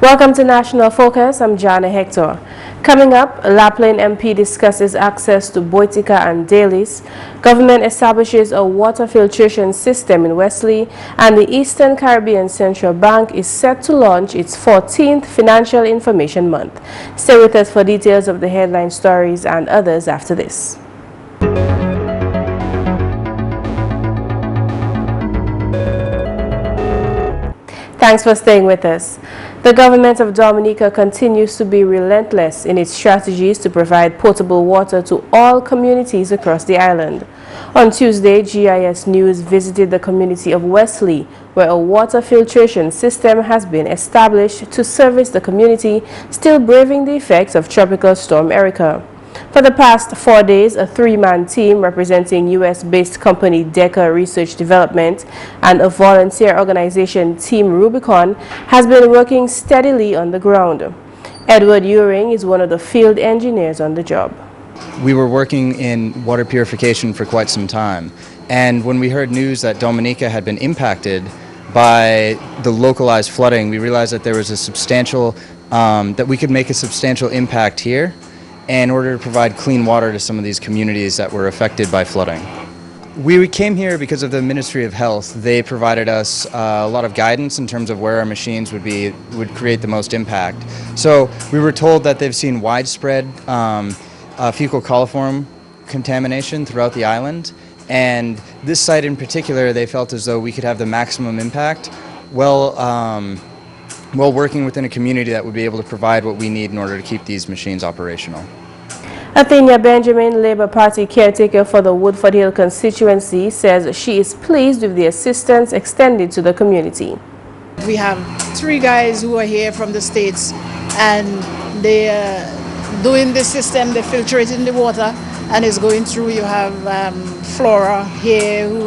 Welcome to National Focus. I'm Jarna Hector. Coming up, Plaine MP discusses access to Boetica and Delices. Government establishes a water filtration system in Wesley, and the Eastern Caribbean Central Bank is set to launch its 14th Financial Information Month. Stay with us for details of the headline stories and others after this. Thanks for staying with us. The government of Dominica continues to be relentless in its strategies to provide potable water to all communities across the island. On Tuesday, GIS News visited the community of Wesley, where a water filtration system has been established to service the community still braving the effects of Tropical Storm Erica. For the past 4 days, a three-man team representing U.S.-based company theh Research Development and a volunteer organization, Team Rubicon, has been working steadily on the ground. Edward Uring is one of the field engineers on the job. We were working in water purification for quite some time, and when we heard news that Dominica had been impacted by the localized flooding, we realized that there was a substantial, that we could make a substantial impact here in order to provide clean water to some of these communities that were affected by flooding. We came here because of the Ministry of Health. They provided us a lot of guidance in terms of where our machines would create the most impact. So we were told that they've seen widespread fecal coliform contamination throughout the island, and this site in particular, they felt as though we could have the maximum impact while working within a community that would be able to provide what we need in order to keep these machines operational. Athenia Benjamin, Labour Party caretaker for the Woodford Hill constituency, says she is pleased with the assistance extended to the community. We have 3 guys who are here from the States, and they are doing the system, they're filtrating the water, and it's going through. You have Flora here who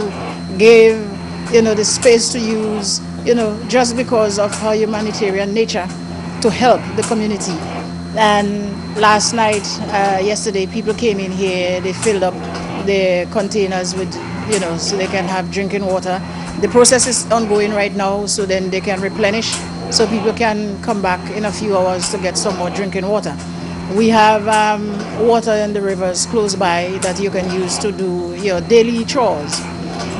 gave the space to use, just because of her humanitarian nature, to help the community. And last night, yesterday, people came in here, they filled up their containers with, so they can have drinking water. The process is ongoing right now, so then they can replenish, so people can come back in a few hours to get some more drinking water. We have water in the rivers close by that you can use to do your daily chores.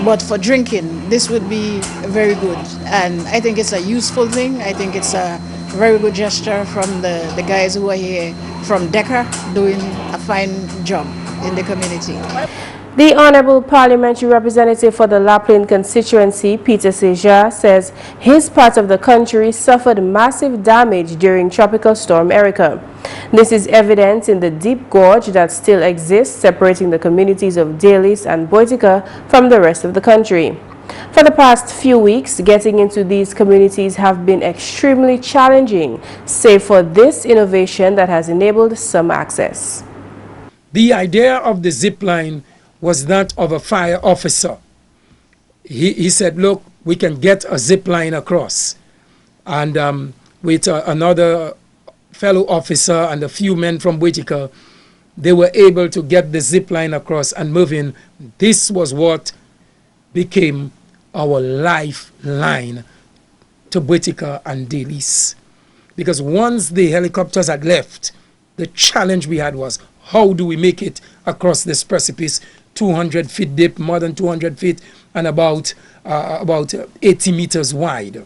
But for drinking, this would be very good, and I think it's a useful thing. I think it's a very good gesture from the guys who are here from theh doing a fine job in the community. The Honourable Parliamentary Representative for the Plaine constituency, Peter Seja, says his part of the country suffered massive damage during Tropical Storm Erica. This is evident in the deep gorge that still exists, separating the communities of Delices and Boetica from the rest of the country. For the past few weeks, getting into these communities have been extremely challenging, save for this innovation that has enabled some access. The idea of the zip line was that of a fire officer. He said, look, we can get a zip line across. And with another fellow officer and a few men from Boetica, they were able to get the zip line across and move in. This was what became our lifeline to Boetica and Delices. Because once the helicopters had left, the challenge we had was, how do we make it across this precipice, 200 feet deep, more than 200 feet, and about 80 meters wide.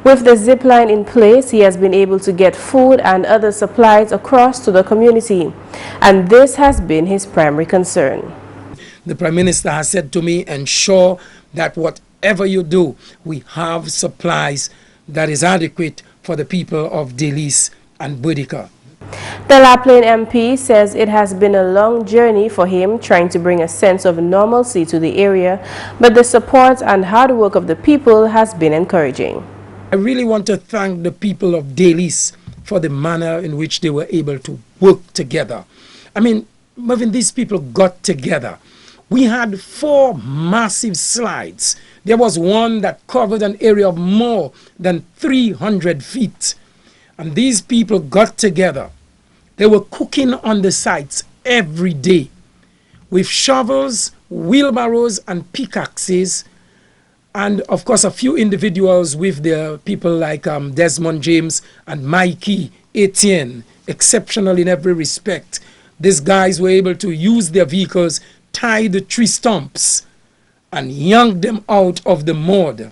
With the zip line in place, he has been able to get food and other supplies across to the community, and this has been his primary concern. The Prime Minister has said to me, ensure that whatever you do, we have supplies that is adequate for the people of Delices and Boetica. The Plaine MP says it has been a long journey for him trying to bring a sense of normalcy to the area, but the support and hard work of the people has been encouraging. I really want to thank the people of Delices for the manner in which they were able to work together. I mean, when these people got together, we had 4 massive slides. There was one that covered an area of more than 300 feet. And these people got together. They were cooking on the sites every day with shovels, wheelbarrows, and pickaxes. and of course a few individuals with their people like Desmond James and Mikey Etienne, exceptional in every respect. These guys were able to use their vehicles, tie the tree stumps, and yank them out of the mud.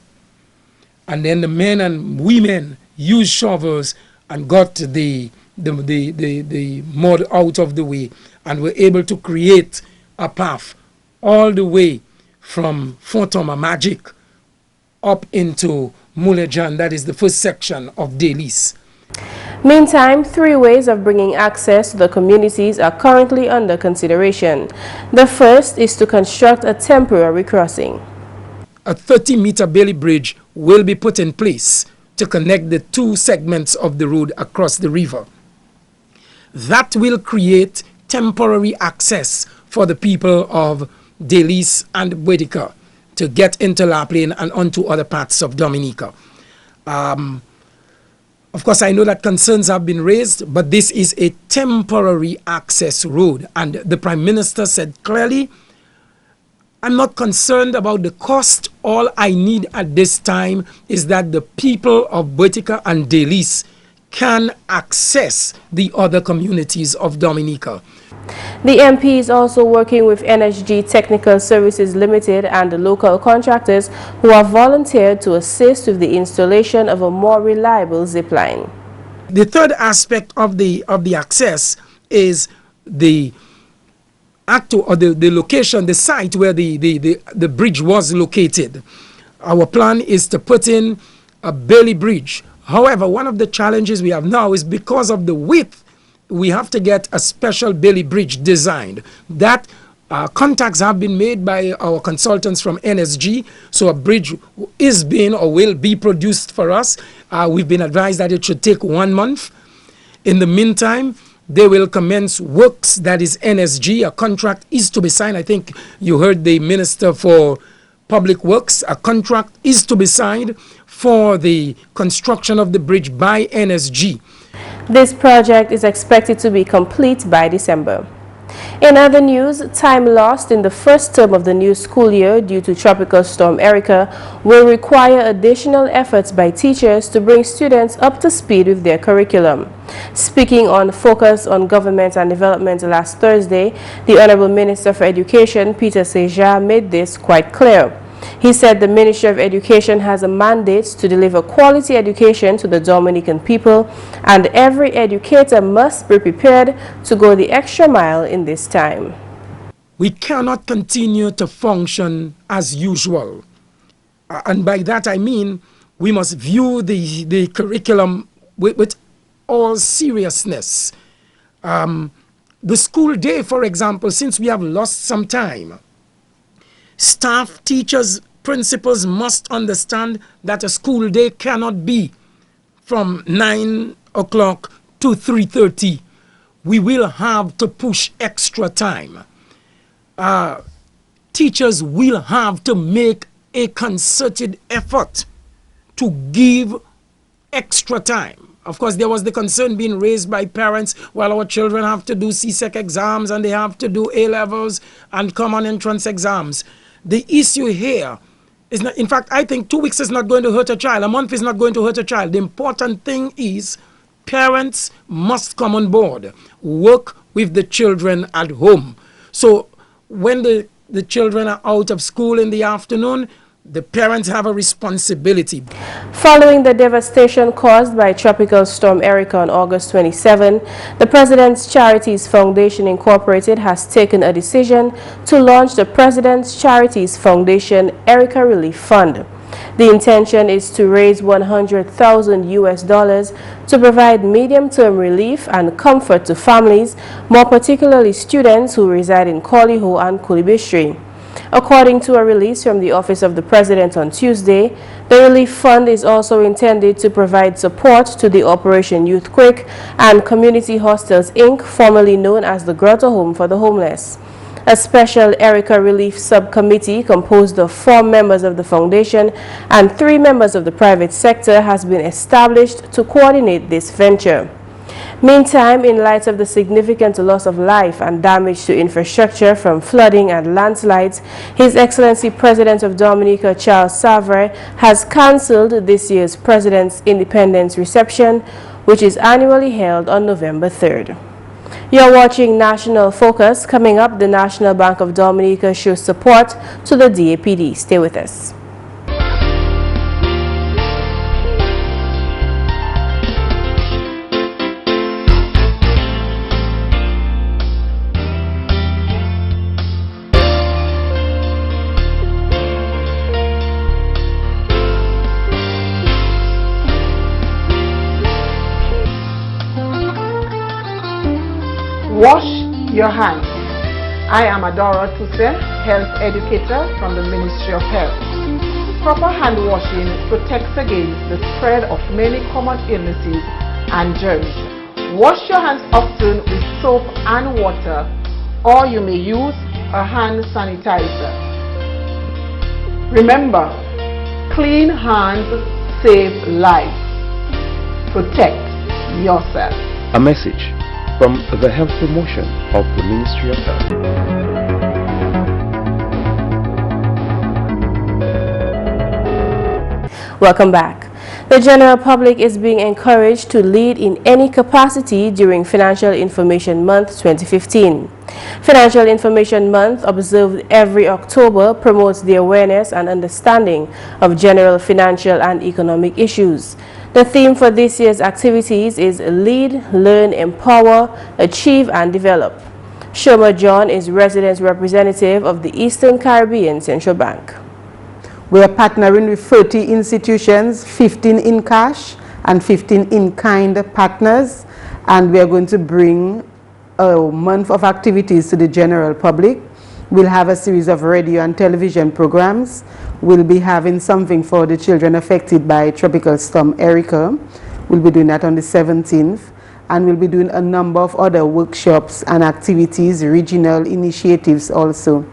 And then the men and women used shovels and got the mud out of the way, and were able to create a path all the way from Fort Magic up into Moulejan. That is the first section of Delices. Meantime, 3 ways of bringing access to the communities are currently under consideration. The first is to construct a temporary crossing. A 30-meter Bailey Bridge will be put in place to connect the 2 segments of the road across the river. That will create temporary access for the people of Delices and Boetica to get into La Plaine and onto other parts of Dominica. Of course, I know that concerns have been raised, but this is a temporary access road. And the Prime Minister said clearly, I'm not concerned about the cost. All I need at this time is that the people of Boetica and Delices can access the other communities of Dominica. The MP is also working with NSG Technical Services Limited and the local contractors who have volunteered to assist with the installation of a more reliable zip line. The third aspect of the access is the location, the site where the bridge was located. Our plan is to put in a Bailey Bridge. However, one of the challenges we have now is because of the width, we have to get a special Bailey Bridge designed. That contacts have been made by our consultants from NSG, so a bridge is being or will be produced for us. We've been advised that it should take 1 month. In the meantime, they will commence works, that is NSG. A contract is to be signed. I think you heard the Minister for Public Works. A contract is to be signed for the construction of the bridge by NSG. This project is expected to be complete by December. In other news, time lost in the first term of the new school year due to Tropical Storm Erica will require additional efforts by teachers to bring students up to speed with their curriculum. Speaking on Focus on Government and Development last Thursday, the Honorable Minister for Education, Peter Seja, made this quite clear. He said the Ministry of Education has a mandate to deliver quality education to the Dominican people, and every educator must be prepared to go the extra mile in this time. We cannot continue to function as usual. And by that I mean we must view the curriculum with all seriousness. The school day, for example, since we have lost some time, staff, teachers, principals must understand that a school day cannot be from 9 o'clock to 3:30. We will have to push extra time. Teachers will have to make a concerted effort to give extra time. Of course, there was the concern being raised by parents, while our children have to do CSEC exams and they have to do A-levels and common entrance exams. The issue here is not, in fact, I think 2 weeks is not going to hurt a child. A month is not going to hurt a child. The important thing is parents must come on board, work with the children at home. So when the children are out of school in the afternoon, the parents have a responsibility. Following the devastation caused by Tropical Storm Erica on August 27, the President's Charities Foundation Incorporated has taken a decision to launch the President's Charities Foundation Erica Relief Fund. The intention is to raise $100,000 to provide medium-term relief and comfort to families, more particularly students who reside in Coliho and Kulibistri. According to a release from the Office of the President on Tuesday, the relief fund is also intended to provide support to the Operation Youth Quick and Community Hostels Inc., formerly known as the Grotto Home for the Homeless. A special Erica Relief Subcommittee composed of 4 members of the foundation and 3 members of the private sector has been established to coordinate this venture. Meantime, in light of the significant loss of life and damage to infrastructure from flooding and landslides, His Excellency President of Dominica, Charles Savary, has cancelled this year's President's Independence Reception, which is annually held on November 3rd. You're watching National Focus. Coming up, the National Bank of Dominica shows support to the DAPD. Stay with us. Wash your hands. I am Adora Tuse, health educator from the Ministry of Health. Proper hand washing protects against the spread of many common illnesses and germs. Wash your hands often with soap and water, or you may use a hand sanitizer. Remember, clean hands save lives. Protect yourself. A message from the Health Promotion of the Ministry of Health. Welcome back. The general public is being encouraged to lead in any capacity during Financial Information Month 2015. Financial Information Month, observed every October, promotes the awareness and understanding of general financial and economic issues. The theme for this year's activities is Lead, Learn, Empower, Achieve and Develop. Shoma John is resident representative of the Eastern Caribbean Central Bank. We are partnering with 30 institutions, 15 in cash and 15 in kind partners, and we are going to bring a month of activities to the general public. We'll have a series of radio and television programs. We'll be having something for the children affected by Tropical Storm Erica. We'll be doing that on the 17th. And we'll be doing a number of other workshops and activities, regional initiatives also.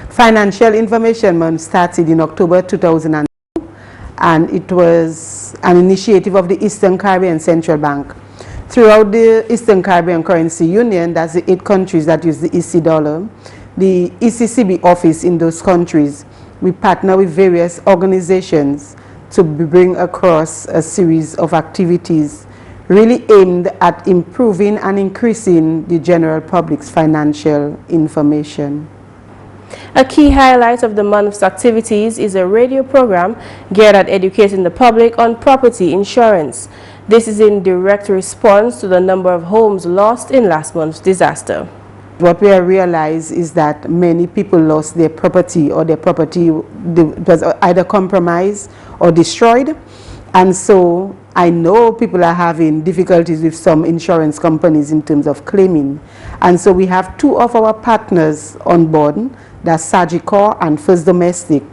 Financial Information Month started in October 2002, and it was an initiative of the Eastern Caribbean Central Bank. Throughout the Eastern Caribbean Currency Union, that's the 8 countries that use the EC dollar, the ECCB office in those countries, we partner with various organizations to bring across a series of activities really aimed at improving and increasing the general public's financial information. A key highlight of the month's activities is a radio program geared at educating the public on property insurance. This is in direct response to the number of homes lost in last month's disaster. What we have realized is that many people lost their property, or their property was either compromised or destroyed. And so I know people are having difficulties with some insurance companies in terms of claiming. And so we have 2 of our partners on board, that's Sagicor and First Domestic.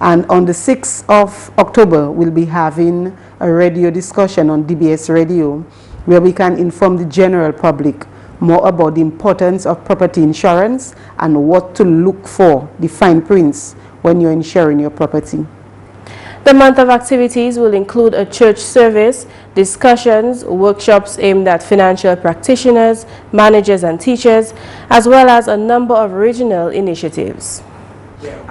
And on the 6th of October, we'll be having a radio discussion on DBS Radio, where we can inform the general public more about the importance of property insurance and what to look for, the fine prints, when you're insuring your property. The month of activities will include a church service, discussions, workshops aimed at financial practitioners, managers and teachers, as well as a number of regional initiatives.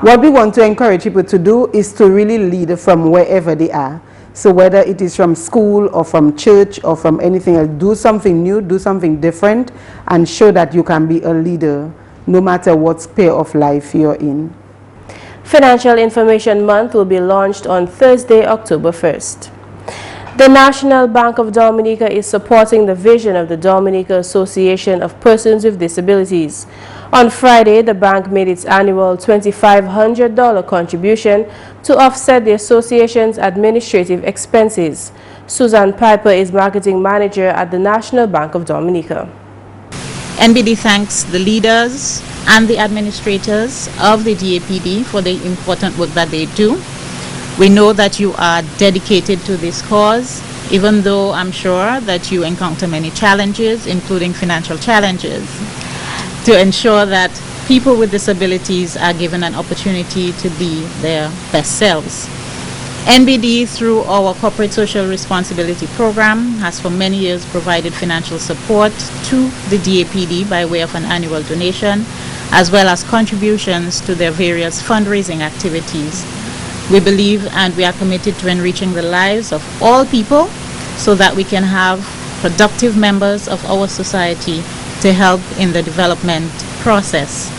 What we want to encourage people to do is to really lead from wherever they are. So whether it is from school or from church or from anything else, do something new, do something different, and show that you can be a leader no matter what sphere of life you're in. Financial Information Month will be launched on Thursday, October 1st. The National Bank of Dominica is supporting the vision of the Dominica Association of Persons with Disabilities. On Friday, the bank made its annual $2,500 contribution to offset the association's administrative expenses. Susan Piper is marketing manager at the National Bank of Dominica. NBD thanks the leaders and the administrators of the DAPD for the important work that they do. We know that you are dedicated to this cause, even though I'm sure that you encounter many challenges, including financial challenges, to ensure that people with disabilities are given an opportunity to be their best selves. NBD, through our corporate social responsibility program, has for many years provided financial support to the DAPD by way of an annual donation, as well as contributions to their various fundraising activities. We believe and we are committed to enriching the lives of all people so that we can have productive members of our society to help in the development process.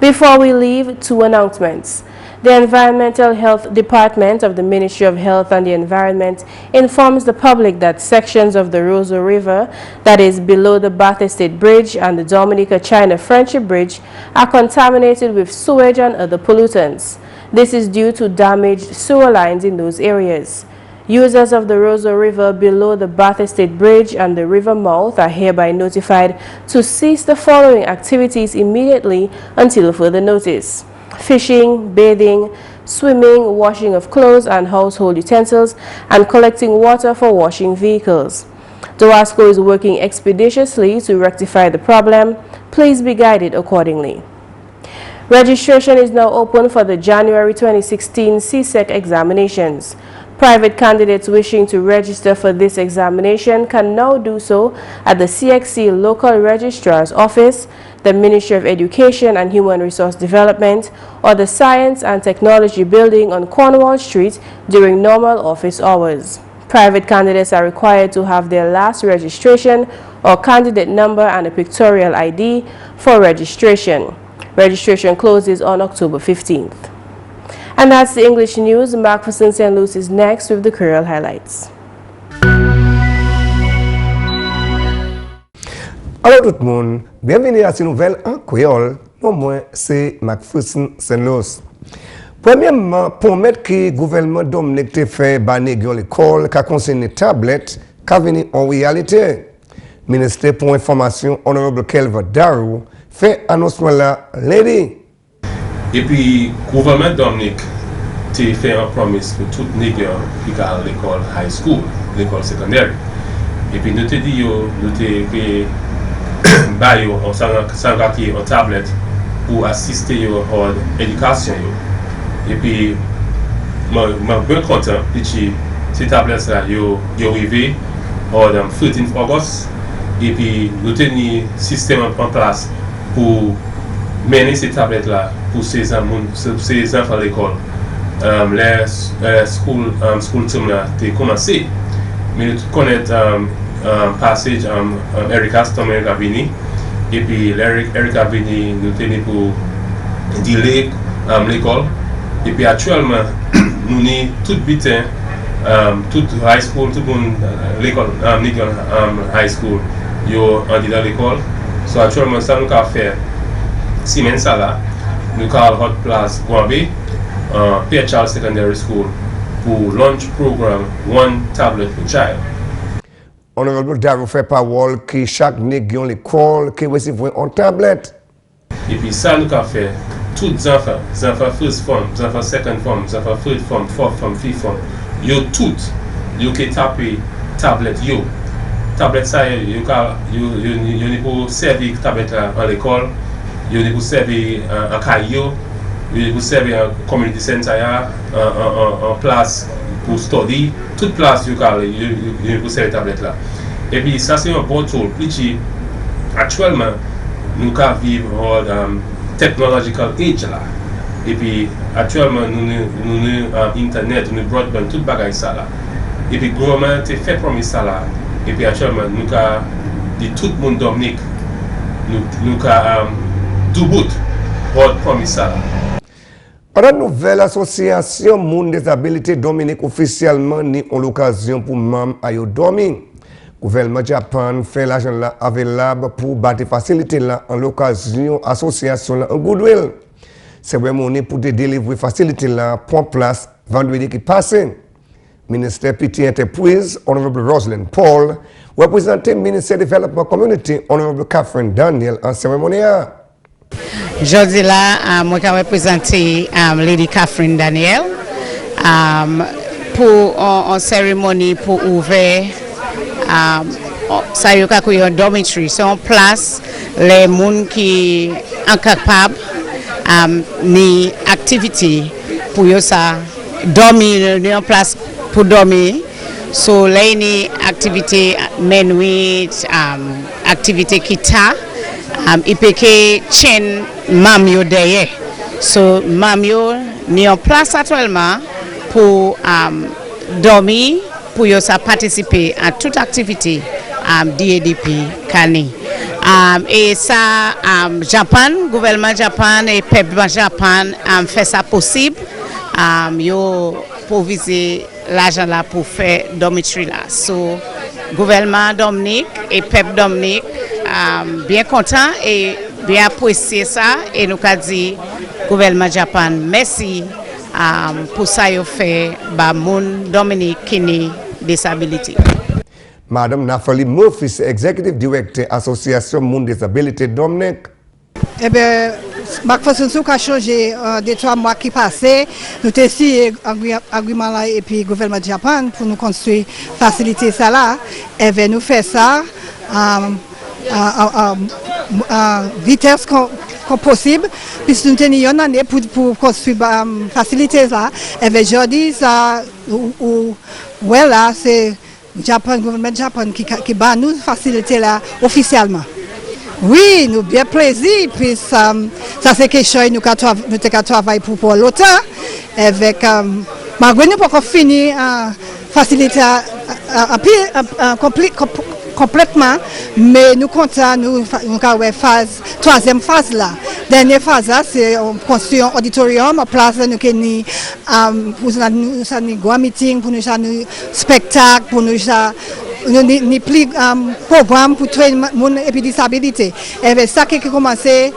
Before we leave, 2 announcements. The Environmental Health Department of the Ministry of Health and the Environment informs the public that sections of the Roseau River, that is below the Bath Estate Bridge and the Dominica-China Friendship Bridge, are contaminated with sewage and other pollutants. This is due to damaged sewer lines in those areas. Users of the Roseau River below the Bath Estate Bridge and the river mouth are hereby notified to cease the following activities immediately until further notice: fishing, bathing, swimming, washing of clothes and household utensils, and collecting water for washing vehicles. DOASCO is working expeditiously to rectify the problem. Please be guided accordingly. Registration is now open for the January 2016 CSEC examinations. Private candidates wishing to register for this examination can now do so at the CXC Local Registrar's Office, the Ministry of Education and Human Resource Development, or the Science and Technology Building on Cornwall Street during normal office hours. Private candidates are required to have their last registration or candidate number and a pictorial ID for registration. Registration closes on October 15th. And that's the English news. McPherson St. Luce is next with the Creole highlights. Alors tout le monde, bienvenue à cette nouvelle en créole. Moi, c'est McPherson St. Luce. Premièrement, pour mettre que le gouvernement Dominique te fait banner l'école, qui concerne tablette, qui venu en réalité. Ministère pour information, honorable Kelvin Darou, fait annoncement là, lundi. Et puis, le gouvernement Dominique a fait une promesse pour tout les gens qui sont à l'école high school, l'école secondaire. Et puis, nous te dit, nous te fait en tablette pour assister à l'éducation. Et puis, je suis bien content que ces tablettes-là sont arrivées au 13 août. Et puis, nous avons un système en place pour mener ces tablettes-là pour ces enfants à l'école. Les school term là a commencé, mais nous connaissons un passage Erika Stomer a venu, et puis Erika a venu nous tenir pour dealer l'école, et puis actuellement nous sommes tout bitin, tout high school, tout le monde l'école, high school, yo en dans l'école. So actuellement ça nous a fait semaine ça là, nous avons hot place Guambé, Pierre Charles Secondary School pour launch program One Tablet for Child. Honorable Darou fait parole que chaque nègre à l'école qui reçoit une tablette. Et puis ça nous a fait tous les enfants first form, les enfants second form, les enfants third form, fourth form, fifth form, yo tout, yo qui taper tablette yo. Tablette ça yo pour servir tablette à l'école, yo pour servir en caillou. Vous servez un community center, en place pour study, toute place vous servez tablette là. Et puis ça c'est un bon tool. Actuellement, nous vivons dans technological age là. Et puis actuellement nous internet, nous broadband, tout bagaille ça là. Et puis le gouvernement a fait promesse ça là. Et puis actuellement nous dit tout le monde Dominique, nous do boot pour promesse ça là. La nouvelle association Monde des Habilités Dominique officiellement ni en l'occasion pour membres à dormir. Le gouvernement Japan fait l'argent là available pour bâtir facilité là en l'occasion association là en goodwill. C'est vraiment pour te délivrer facilité là pour place vendredi qui passe. Ministère Petit Enterprise, Honorable Rosalind Paul, représenté Ministère Development Community, Honorable Catherine Daniel en cérémonie. Jeudi là, moi j'ai représenté Lady Catherine Daniel pour une cérémonie pour ouvrir ça y est un dormitory, c'est une place les gens qui sont incapables ni activité pour yo ça dormir ni en place pour dormir. So là ni activité menuit activité kita IPK chain mam yo derrière. So mam yo ni en place actuellement pour dormir pour yo ça participer à toute activité DADP Kani. Et ça, Japan, gouvernement Japan et peuple Japan fait ça possible. Yo pour viser l'argent là pour faire dormitory là. So, gouvernement Dominique et peuple Dominique bien content et bien apprécié ça et nous avons dit gouvernement Japan merci pour ça yo fait ba moun Dominique qui ni disability. Madame Nafali Murphy, Executive Director, Association Moun Disability Dominique. Eh bien, McPherson a changé des 3 mois qui passaient. Nous avons essayé agrément là et puis le gouvernement Japan pour nous construire, faciliter ça là. Et bien, nous faisons ça à vitesse comme possible. Puisque nous avons une année pour construire, faciliter ça. Et bien, je dis ça, là, c'est le gouvernement Japan qui va nous faciliter là officiellement. Oui, nous bien plaisir, puis ça c'est quelque chose que nous avons travaillé pour longtemps. Avec, malgré nous pas fini faciliter complètement, mais nous comptons nous avons phase 3e phase là. Dernière phase là, c'est on construit un auditorium, en place nous avons pour nous grand meeting, pour nous spectacle, pour nous ni plus programme pour tout le monde et puis disabilité. Et c'est ça qui a commencé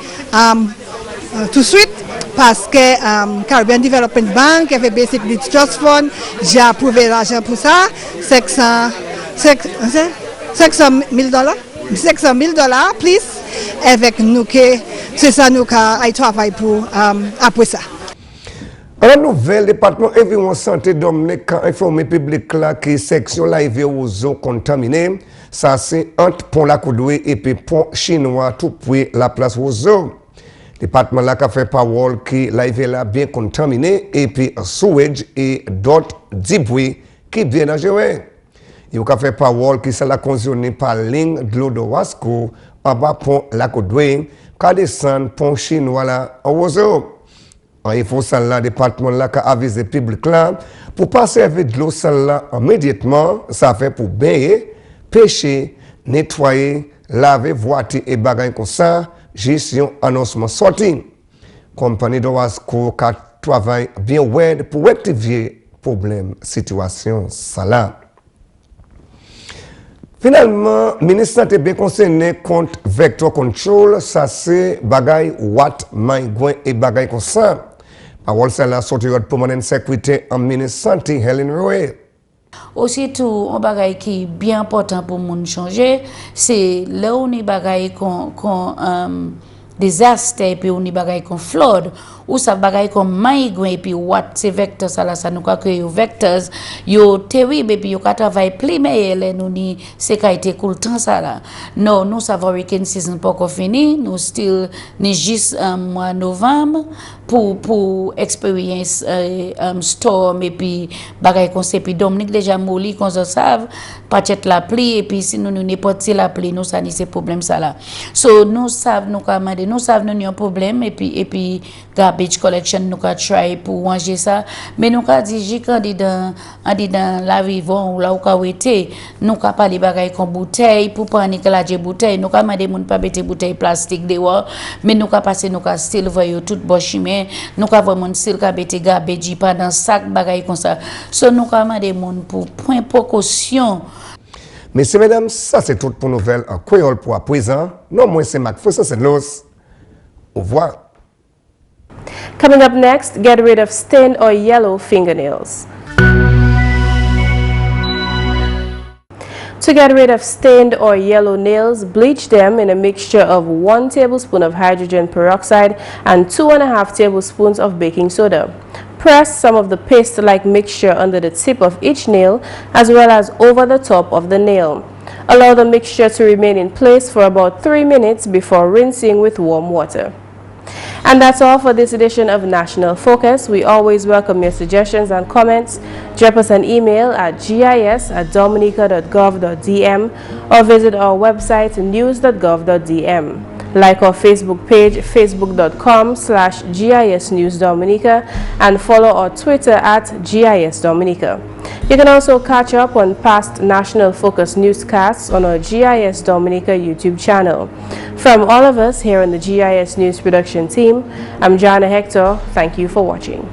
tout de suite parce que Caribbean Development Bank avait basically Trust Fund, j'ai approuvé l'argent pour ça, $600,000 plus avec nous que c'est ça nous qui travaillons pour après ça. Un nouvel département environ santé Dominique a informé le public là que section l'arrivée aux eaux contaminées, ça c'est entre pont la Coudoué et puis pont chinois tout près la place aux eaux. Le département là a fait parole que l'arrivée là bien contaminée et puis sewage et d'autres débris qui viennent à gérer. Il a fait parole que ça l'a conditionné par ligne de l'eau de Wasco en bas pont la Coudoué, qu'à descendre pont chinois là aux eaux. Il faut ça là, département là, qui a avisé le public là, pour pas servir de l'eau ça là immédiatement, ça fait pour baigner, pêcher, nettoyer, laver, voiture et bagaille comme ça, gestion, annoncement sorti. Compagnie de Wasco qui travaille bien ouais pour rectifier problème, situation, ça là. Finalement, le ministre est bien concerné contre vector control, ça c'est bagaille watt, maïgouin et bagaille comme ça. Parole c'est la sortie de permanent sécurité en ministre santé Helen Roy. Aussi tout un bagaille qui est bien important pour moun changer, c'est là où on bagaille qu'on désastre et puis on bagaille qu'on flood ou ça bagaille comme maïgouin et puis what c'est vecteurs ça là ça nous ka créer vecteurs yo terrible et puis yo ka travail plus meilleur nous ni c'est qualité cool temps ça là non nous ça hurricane season pas encore fini nous still ni juste mois novembre pour expérience storm et puis bagaille qu'on c'est puis Dominique déjà molli qu'on se savent peut-être la pluie et puis si nous n'importe la pluie nous ça ni c'est problème ça là so nous savent nous commander nous savons nous un problème et puis garbage collection nous ka try pour ranger ça mais nous ka dit candidat dans la vivant ou là ou ka wete nous ka parler bagay comme bouteille pour prendre la bouteille nous ka demander moun pas mettre bouteille plastique dehors mais nous ka passer nous ka still voyer tout bon chemin nous ka vraiment still ka mettre garbage pas dans sac bagay comme ça so nous ka demander moun pour point précaution. Messieurs, mesdames, ça c'est tout pour nouvelle en créole pour à présent. Non, moi c'est McPherson, c'est Luce. Au revoir. Coming up next, get rid of stained or yellow fingernails. To get rid of stained or yellow nails, bleach them in a mixture of 1 tablespoon of hydrogen peroxide and 2.5 tablespoons of baking soda. Press some of the paste-like mixture under the tip of each nail as well as over the top of the nail. Allow the mixture to remain in place for about 3 minutes before rinsing with warm water. And that's all for this edition of National Focus. We always welcome your suggestions and comments. Drop us an email at gis@dominica.gov.dm or visit our website news.gov.dm. Like our Facebook page, facebook.com/GIS News Dominica, and follow our Twitter at GIS Dominica. You can also catch up on past National Focus newscasts on our GIS Dominica YouTube channel. From all of us here on the GIS News production team, I'm Jarna Hector. Thank you for watching.